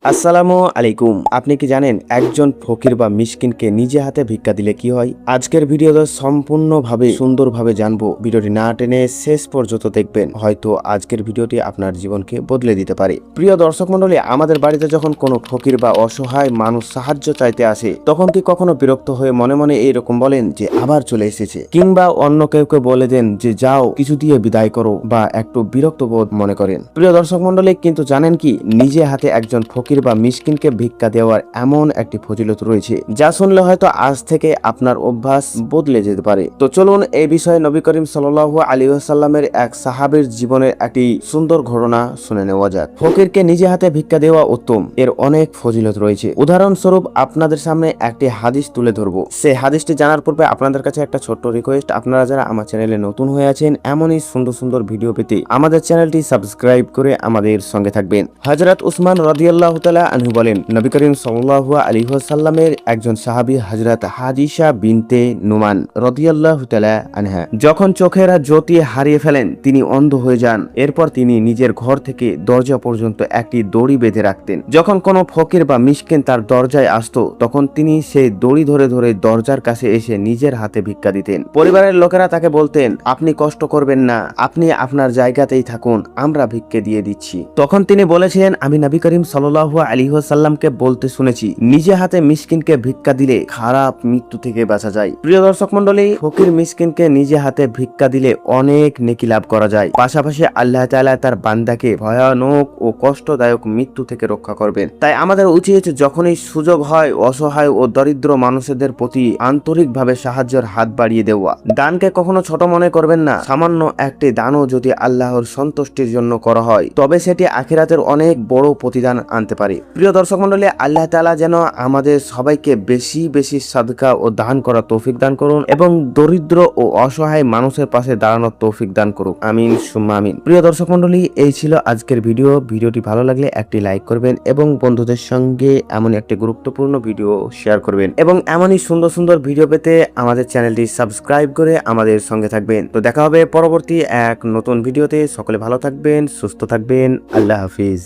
আসসালামু আলাইকুম। আপনি কি জানেন একজন ফকির বা মিসকিনকে নিজে হাতে ভিক্ষা দিলে কি হয়? আজকের ভিডিওতে সম্পূর্ণভাবে সুন্দরভাবে জানবো। ভিডিওটি না টেনে শেষ পর্যন্ত দেখবেন, হয়তো আজকের ভিডিওটি আপনার জীবনকে বদলে দিতে পারে। প্রিয় দর্শক মন্ডলী, আমাদের বাড়িতে যখন কোনো ফকির বা অসহায় মানুষ সাহায্য চাইতে আসে, তখন কি কখনো বিরক্ত হয়ে মনে মনে এইরকম বলেন যে আবার চলে এসেছে, কিংবা অন্য কেউ বলে দেন যে যাও কিছু দিয়ে বিদায় করো, বা একটু বিরক্ত বোধ মনে করেন? প্রিয় দর্শক মন্ডলী, কিন্তু জানেন কি, নিজে হাতে একজন ফকির বা মিসকিনকে ভিক্ষা দেওয়ার এমন একটি ফজিলত রয়েছে, যা শুনলে হয়তো আজ থেকে আপনার অভ্যাস বদলে যেতে পারে। তো চলুন এই বিষয়ে নবী করিম সাল্লাল্লাহু আলাইহি ওয়াসাল্লামের এক সাহাবীর জীবনের একটি সুন্দর ঘটনা শুনে নেওয়া যাক। ফকিরকে নিজে হাতে ভিক্ষা দেওয়া উত্তম, এর অনেক ফজিলত রয়েছে। উদাহরণস্বরূপ আপনাদের সামনে একটি হাদিস তুলে ধরবো। সেই হাদিসটি জানার পূর্বে আপনাদের কাছে একটা ছোট্ট রিকোয়েস্ট, আপনারা যারা আমার চ্যানেলে নতুন হয়ে আছেন, এমনই সুন্দর সুন্দর ভিডিও পেতে আমাদের চ্যানেলটি সাবস্ক্রাইব করে আমাদের সঙ্গে থাকবেন। হযরত উসমান রাদিয়াল্লাহু তাআলা আনহু বলেন, নবী করিম সাল্লাল্লাহু আলাইহি ওয়াসাল্লামের একজন সাহাবী হযরত হাদিসা বিনতে নুমান রাদিয়াল্লাহু তাআলা আনহা যখন চোখের জ্যোতি হারিয়ে ফেলেন, তিনি অন্ধ হয়ে যান। এরপর তিনি নিজের ঘর থেকে দরজা পর্যন্ত একটি দড়ি বেঁধে রাখতেন। যখন কোনো ফকির বা মিসকিন তার দরজায় আসতো, তখন তিনি সেই দড়ি ধরে ধরে দরজার কাছে এসে নিজের হাতে ভিক্ষা দিতেন। পরিবারের লোকেরা তাকে বলতেন, আপনি কষ্ট করবেন না, আপনি আপনার জায়গাতেই থাকুন, আমরা ভিক্ষে দিয়ে দিচ্ছি। তখন তিনি বলেছিলেন, আমি নবী করিম সাল্লাল্লাহু আলাইহি ওয়াসাল্লামকে বলতে শুনেছি, নিজে হাতে মিসকিনকে ভিক্ষা দিলে খারাপ মৃত্যু থেকে বাঁচা যায়। প্রিয় দর্শক মন্ডলী, ফকির মিসকিনকে নিজে হাতে ভিক্ষা দিলে অনেক নেকি লাভ করা যায়। পাশাপাশি আল্লাহ তাআলা তার বান্দাকে ভয়ানক ও কষ্টদায়ক মৃত্যু থেকে রক্ষা করবেন। তাই আমাদের উচিত যখনই সুযোগ হয় অসহায় ও দরিদ্র মানুষদের প্রতি আন্তরিকভাবে সাহায্যের হাত বাড়িয়ে দেওয়া। দানকে কখনো ছোট মনে করবেন না। সামান্য একটি দানও যদি আল্লাহর সন্তুষ্টির জন্য করা হয়, তবে সেটি আখিরাতের অনেক বড় প্রতিদান আনতে পারে। প্রিয় দর্শক মন্ডলী, আল্লাহ তাআলা যেন আমাদের সবাইকে বেশি বেশি সাদকা ও দান করার তৌফিক দান করুন, এবং দরিদ্র ও অসহায় মানুষের পাশে দাঁড়ানোর তৌফিক দান করুন। আমিন সুম্মা আমিন। প্রিয় দর্শক মন্ডলী, এই ছিল আজকের ভিডিও। ভিডিওটি ভালো লাগলে একটি লাইক করবেন এবং বন্ধুদের সঙ্গে এমন একটি গুরুত্বপূর্ণ ভিডিও শেয়ার করবেন, এবং এমনই সুন্দর সুন্দর ভিডিও পেতে আমাদের চ্যানেলটি সাবস্ক্রাইব করে আমাদের সঙ্গে থাকবেন। তো দেখা হবে পরবর্তী এক নতুন ভিডিওতে। সকলে ভালো থাকবেন, সুস্থ থাকবেন। আল্লাহ হাফিজ।